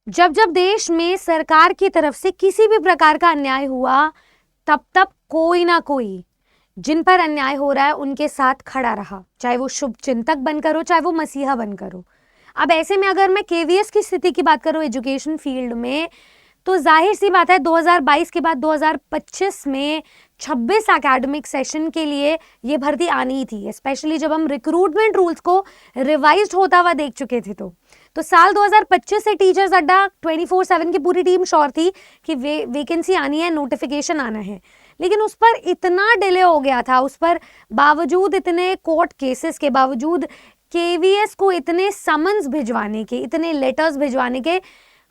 जब जब देश में सरकार की तरफ से किसी भी प्रकार का अन्याय हुआ, तब तब कोई ना कोई जिन पर अन्याय हो रहा है उनके साथ खड़ा रहा, चाहे वो शुभ चिंतक बनकर हो, चाहे वो मसीहा बनकर हो। अब ऐसे में अगर मैं केवीएस की स्थिति की बात करूं एजुकेशन फील्ड में, तो जाहिर सी बात है 2022 के बाद 2025 में 26 एकेडमिक सेशन के लिए ये भर्ती आनी ही थी, स्पेशली जब हम रिक्रूटमेंट रूल्स को रिवाइज्ड होता हुआ देख चुके थे। तो साल 2025 से टीचर्स अड्डा 24/7 की पूरी टीम श्योर थी कि वैकेंसी आनी है, नोटिफिकेशन आना है, लेकिन उस पर इतना डिले हो गया था, उस पर बावजूद इतने कोर्ट केसेस के बावजूद, केवीएस को इतने समन्स भिजवाने के, इतने लेटर्स भिजवाने के,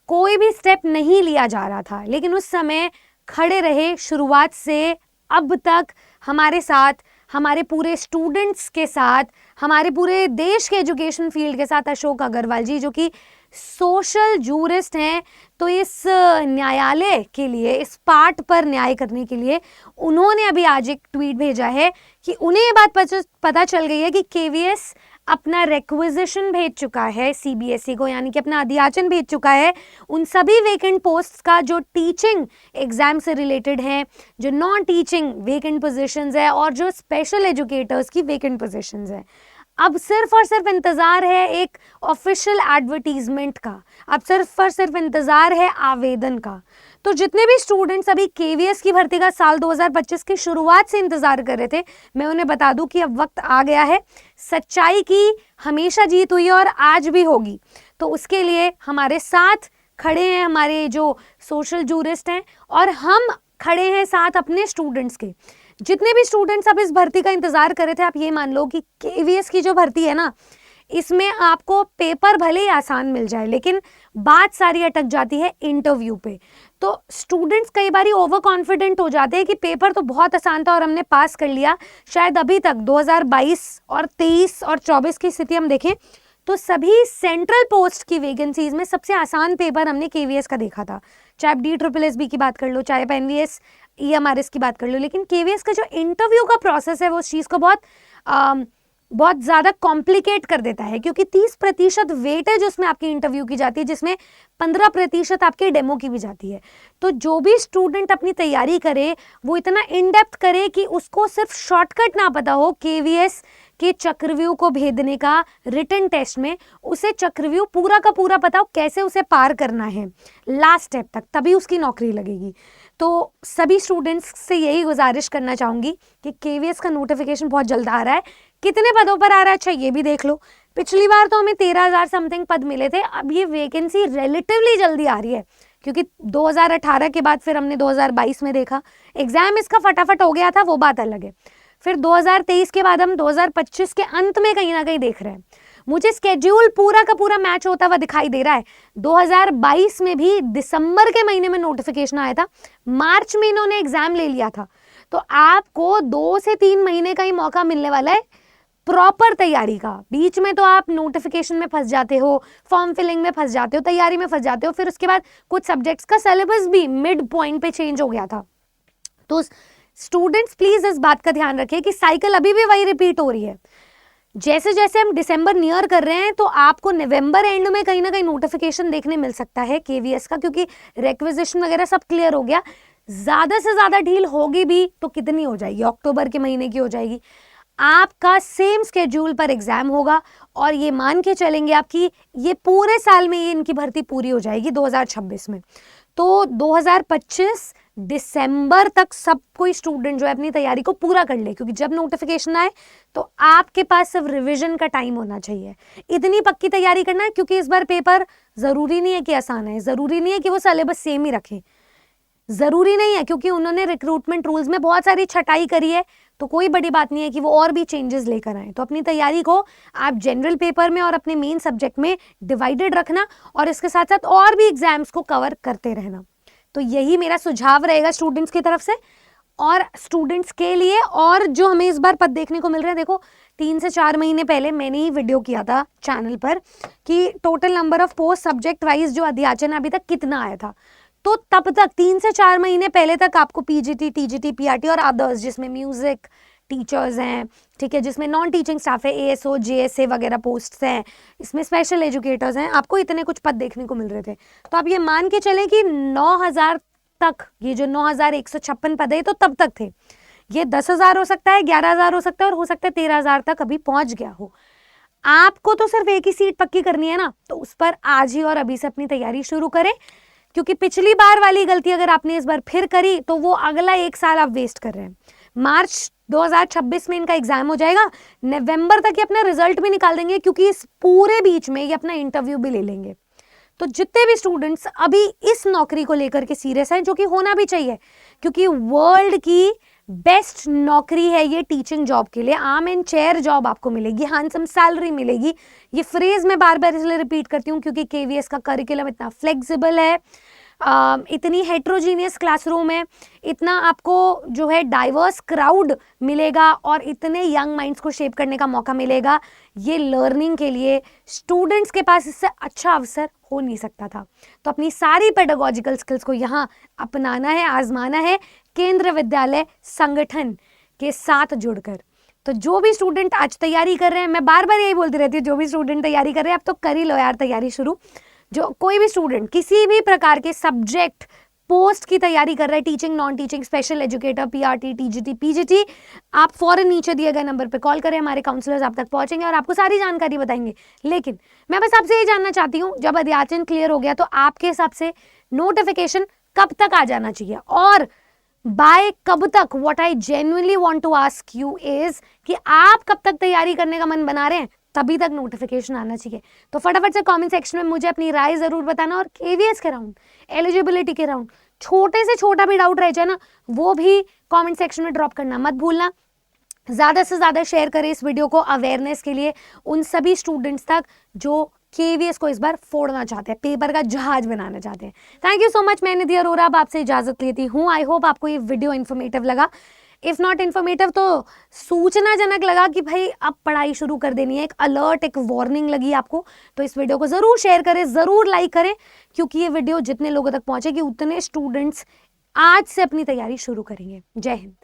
कोई भी स्टेप नहीं लिया जा रहा था। लेकिन उस समय खड़े रहे शुरुआत से अब तक हमारे साथ, हमारे पूरे स्टूडेंट्स के साथ, हमारे पूरे देश के एजुकेशन फील्ड के साथ अशोक अग्रवाल जी, जो कि सोशल जूरिस्ट हैं। तो इस न्यायालय के लिए, इस पार्ट पर न्याय करने के लिए उन्होंने अभी आज एक ट्वीट भेजा है कि उन्हें ये बात पता चल गई है कि केवीएस अपना रिक्विजिशन भेज चुका है सीबीएसई को, यानी कि अपना अधियाचन भेज चुका है उन सभी वेकेंट पोस्ट्स का जो टीचिंग एग्जाम से रिलेटेड हैं, जो नॉन टीचिंग वेकेंट पोजीशंस है और जो स्पेशल एजुकेटर्स की वेकेंट पोजीशंस है। अब सिर्फ और सिर्फ इंतजार है एक ऑफिशियल एडवर्टीजमेंट का, अब सिर्फ और सिर्फ इंतजार है आवेदन का। तो जितने भी स्टूडेंट्स अभी केवीएस की भर्ती का साल 2025 की शुरुआत से इंतजार कर रहे थे, मैं उन्हें बता दूं कि अब वक्त आ गया है। सच्चाई की हमेशा जीत हुई है और आज भी होगी। तो उसके लिए हमारे साथ खड़े हैं हमारे जो सोशल जूरिस्ट हैं, और हम खड़े हैं साथ अपने स्टूडेंट्स के। जितने भी स्टूडेंट्स अब इस भर्ती का इंतजार कर रहे थे, आप ये मान लो कि केवीएस की जो भर्ती है ना, इसमें आपको पेपर भले ही आसान मिल जाए, लेकिन बात सारी अटक जाती है इंटरव्यू पे। तो स्टूडेंट्स कई बार ओवर कॉन्फिडेंट हो जाते हैं कि पेपर तो बहुत आसान था और हमने पास कर लिया। शायद अभी तक 2022 और 23 और 24 की स्थिति हम देखें तो सभी सेंट्रल पोस्ट की वैकेंसीज में सबसे आसान पेपर हमने केवीएस का देखा था। चाहे आप DSSB की बात कर लो, चाहे आप एनवीएस EMRS की बात कर लो, लेकिन केवीएस का जो इंटरव्यू का प्रोसेस है वो उस चीज़ को बहुत ज़्यादा कॉम्प्लिकेट कर देता है, क्योंकि 30% वेटेज उसमें आपकी इंटरव्यू की जाती है, जिसमें 15% आपके डेमो की भी जाती है। तो जो भी स्टूडेंट अपनी तैयारी करे वो इतना इन डेप्थ करे कि उसको सिर्फ शॉर्टकट ना पता हो केवीएस के चक्रव्यूह को भेदने का रिटन टेस्ट में, उसे चक्रव्यूह पूरा का पूरा पता हो कैसे उसे पार करना है लास्ट स्टेप तक, तभी उसकी नौकरी लगेगी। तो सभी स्टूडेंट्स से यही गुजारिश करना चाहूँगी कि केवीएस का नोटिफिकेशन बहुत जल्द आ रहा है। कितने पदों पर आ रहा है, अच्छा ये भी देख लो। पिछली बार तो हमें 13,000 समथिंग पद मिले थे, अब ये वैकेंसी रिलेटिवली जल्दी आ रही है, क्योंकि 2018 के बाद फिर हमने 2022 में देखा, एग्जाम इसका फटाफट हो गया था, वो बात अलग है। फिर 2023 के बाद हम 2025 के अंत में कहीं ना कहीं देख रहे हैं। मुझे स्केड्यूल पूरा का पूरा मैच होता हुआ दिखाई दे रहा है। 2022 में भी दिसंबर के महीने में नोटिफिकेशन आया था, मार्च में इन्होंने एग्जाम ले लिया था। तो आपको 2 से 3 महीने का ही मौका मिलने वाला है प्रॉपर तैयारी का। बीच में तो आप नोटिफिकेशन में फंस जाते हो, फॉर्म फिलिंग में फंस जाते हो, तैयारी में फंस जाते हो, फिर उसके बाद कुछ सब्जेक्ट्स का सिलेबस भी मिड पॉइंट पे चेंज हो गया था। तो स्टूडेंट्स प्लीज इस बात का ध्यान रखें कि साइकिल अभी भी वही रिपीट हो रही है। जैसे जैसे हम दिसंबर नियर कर रहे हैं, तो आपको नवंबर एंड में कहीं ना कहीं नोटिफिकेशन देखने मिल सकता है केवीएस का, क्योंकि रिक्विजिशन वगैरह सब क्लियर हो गया। ज्यादा से ज्यादा ढील होगी भी तो कितनी हो जाएगी, अक्टूबर के महीने की हो जाएगी। आपका सेम स्केड्यूल पर एग्जाम होगा और ये मान के चलेंगे आपकी ये पूरे साल में ये इनकी भर्ती पूरी हो जाएगी 2026 में। तो 2025 दिसंबर तक सब कोई स्टूडेंट जो है अपनी तैयारी को पूरा कर ले, क्योंकि जब नोटिफिकेशन आए तो आपके पास सिर्फ रिवीजन का टाइम होना चाहिए। इतनी पक्की तैयारी करना है, क्योंकि इस बार पेपर जरूरी नहीं है कि आसान है, जरूरी नहीं है कि वो सिलेबस सेम ही रखें, जरूरी नहीं है, क्योंकि उन्होंने रिक्रूटमेंट रूल्स में बहुत सारी छटाई करी है। तो कोई बड़ी बात नहीं है कि वो और भी चेंजेस लेकर आए। तो अपनी तैयारी को आप जनरल पेपर में और अपने मेन सब्जेक्ट में डिवाइडेड रखना, और इसके साथ साथ और भी एग्जाम्स को कवर करते रहना। तो यही मेरा सुझाव रहेगा स्टूडेंट्स की तरफ से और स्टूडेंट्स के लिए। और जो हमें इस बार पद देखने को मिल रहे हैं, देखो 3 से 4 महीने पहले मैंने ही वीडियो किया था चैनल पर कि total number of post subject wise जो अध्याचन अभी तक कितना आया था। तो तब तक 3 से 4 महीने पहले तक आपको पीजीटी, टीजीटी, पीआरटी और अदर्स, जिसमें म्यूजिक, टीचर्स हैं, ठीक है, जिसमें नॉन टीचिंग स्टाफ है, ASO JSA वगैरह पोस्ट्स हैं, इसमें स्पेशल एजुकेटर्स हैं, आपको इतने कुछ पद देखने को मिल रहे थे। तो आप ये मान के चलें कि 9,000 तक, ये जो 9,156 पद है तो तब तक थे। ये 10,000 हो सकता है, 11,000 हो सकता है, और हो सकता है 13,000 तक अभी पहुंच गया हो। आपको तो सिर्फ एक ही सीट पक्की करनी है ना, तो उस पर आज ही और अभी से अपनी तैयारी शुरू करें, क्योंकि पिछली बार वाली गलती अगर आपने इस बार फिर करी तो वो अगला 1 साल आप वेस्ट कर रहे हैं। मार्च 2026 में इनका एग्जाम हो जाएगा, नवंबर तक ये अपना रिजल्ट भी निकाल देंगे, क्योंकि इस पूरे बीच में ये अपना इंटरव्यू भी ले लेंगे। तो जितने भी स्टूडेंट्स अभी इस नौकरी को लेकर के सीरियस हैं, जो कि होना भी चाहिए, क्योंकि वर्ल्ड की बेस्ट नौकरी है ये टीचिंग जॉब के लिए, आर्म एंड चेयर जॉब आपको मिलेगी, हैंडसम सैलरी मिलेगी। ये फ्रेज मैं बार बार इसलिए रिपीट करती हूँ क्योंकि KVS का करिकुलम इतना फ्लेक्सिबल है, इतनी हेट्रोजीनियस क्लासरूम है, इतना आपको जो है डाइवर्स क्राउड मिलेगा और इतने यंग माइंड्स को शेप करने का मौका मिलेगा। ये लर्निंग के लिए स्टूडेंट्स के पास इससे अच्छा अवसर हो नहीं सकता था। तो अपनी सारी पेडागोजिकल स्किल्स को यहाँ अपनाना है, आजमाना है, केंद्र विद्यालय संगठन के साथ जुड़कर। तो जो भी स्टूडेंट आज तैयारी कर रहे हैं, मैं बार बार यही बोलती रहती हूँ, जो भी स्टूडेंट तैयारी कर रहे हैं आप तो कर ही लो यार तैयारी शुरू। जो कोई भी स्टूडेंट किसी भी प्रकार के सब्जेक्ट पोस्ट की तैयारी कर रहा है, teaching, non teaching, special educator, PRT, TGT, PGT, आप फौरन नीचे दिए गए नंबर पे कॉल करें, हमारे काउंसलर्स आप तक पहुंचेंगे और आपको सारी जानकारी बताएंगे। लेकिन मैं बस आपसे ये जानना चाहती हूँ, जब अध्याचन क्लियर हो गया तो आपके हिसाब से नोटिफिकेशन कब तक आ जाना चाहिए, और बाय कब तक? What I genuinely want to ask you is कि आप कब तक तैयारी करने का मन बना रहे हैं, तभी तक नोटिफिकेशन आना चाहिए। तो फटाफट से कमेंट सेक्शन में मुझे अपनी राय जरूर बताना, और KVS के राउंड, एलिजिबिलिटी के राउंड, छोटे से छोटा भी डाउट रह जाए ना, वो भी कमेंट सेक्शन में ड्रॉप करना मत भूलना। ज़्यादा से ज़्यादा शेयर करें इस वीडियो को अवेयरनेस के लिए उन सभी स्टूडेंट्स तक जो KVS को इस बार फोड़ना चाहते हैं, पेपर का जहाज बनाना चाहते हैं। Thank you so much. मैं निधि अरोरा अब आपसे इजाजत लेती हूँ। आई होप आपको ये वीडियो इन्फॉर्मेटिव लगा। इफ नॉट इन्फॉर्मेटिव तो सूचनाजनक लगा कि भाई अब पढ़ाई शुरू कर देनी है, एक अलर्ट, एक वार्निंग लगी आपको, तो इस वीडियो को जरूर शेयर करें, जरूर लाइक करें, क्योंकि ये वीडियो जितने लोगों तक पहुंचेगी उतने स्टूडेंट्स आज से अपनी तैयारी शुरू करेंगे। जय हिंद।